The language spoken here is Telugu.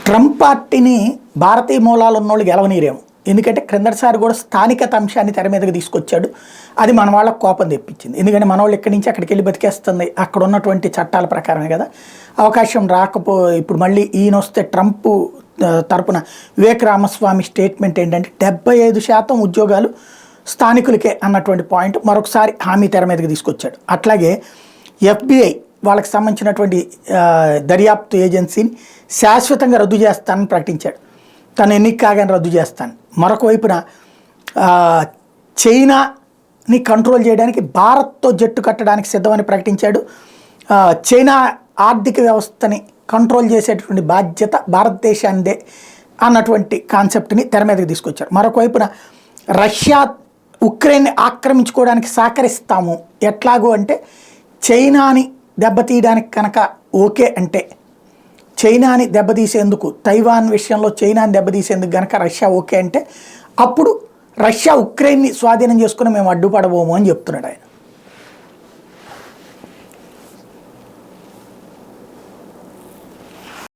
ట్రంప్ పార్టీని భారతీయ మూలాలు ఉన్నోళ్ళు గెలవనీరేమో. ఎందుకంటే క్రిందటిసారి కూడా స్థానికత అంశాన్ని తెర మీదకి తీసుకొచ్చాడు. అది మన వాళ్ళకు కోపం తెప్పించింది. ఎందుకంటే మన వాళ్ళు ఇక్కడి నుంచి అక్కడికి వెళ్ళి బతికేస్తుంది, అక్కడ ఉన్నటువంటి చట్టాల ప్రకారమే కదా. అవకాశం ఇప్పుడు మళ్ళీ ఈయన వస్తే ట్రంప్ తరపున వివేక్ రామస్వామి స్టేట్మెంట్ ఏంటంటే 75% ఉద్యోగాలు స్థానికులకే అన్నటువంటి పాయింట్ మరొకసారి హామీ తెర మీదకి తీసుకొచ్చాడు. అట్లాగే FBI వాళ్ళకి సంబంధించినటువంటి దర్యాప్తు ఏజెన్సీని శాశ్వతంగా రద్దు చేస్తానని ప్రకటించాడు. తను ఎన్నిక కాగానే రద్దు చేస్తాను. మరొక వైపున చైనాని కంట్రోల్ చేయడానికి భారత్తో జట్టు కట్టడానికి సిద్ధమని ప్రకటించాడు. చైనా ఆర్థిక వ్యవస్థని కంట్రోల్ చేసేటటువంటి బాధ్యత భారతదేశానిదే అన్నటువంటి కాన్సెప్ట్ని తెర మీదకి తీసుకొచ్చారు. మరొక వైపున రష్యా ఉక్రెయిన్ని ఆక్రమించుకోవడానికి సహకరిస్తాము, ఎట్లాగూ అంటే చైనాని దెబ్బతీయడానికి కనుక ఓకే అంటే, చైనాని దెబ్బతీసేందుకు తైవాన్ విషయంలో చైనాని దెబ్బతీసేందుకు కనుక రష్యా ఓకే అంటే అప్పుడు రష్యా ఉక్రెయిన్ని స్వాధీనం చేసుకుని మేము అడ్డుపడబోము అని చెప్తున్నాడు ఆయన.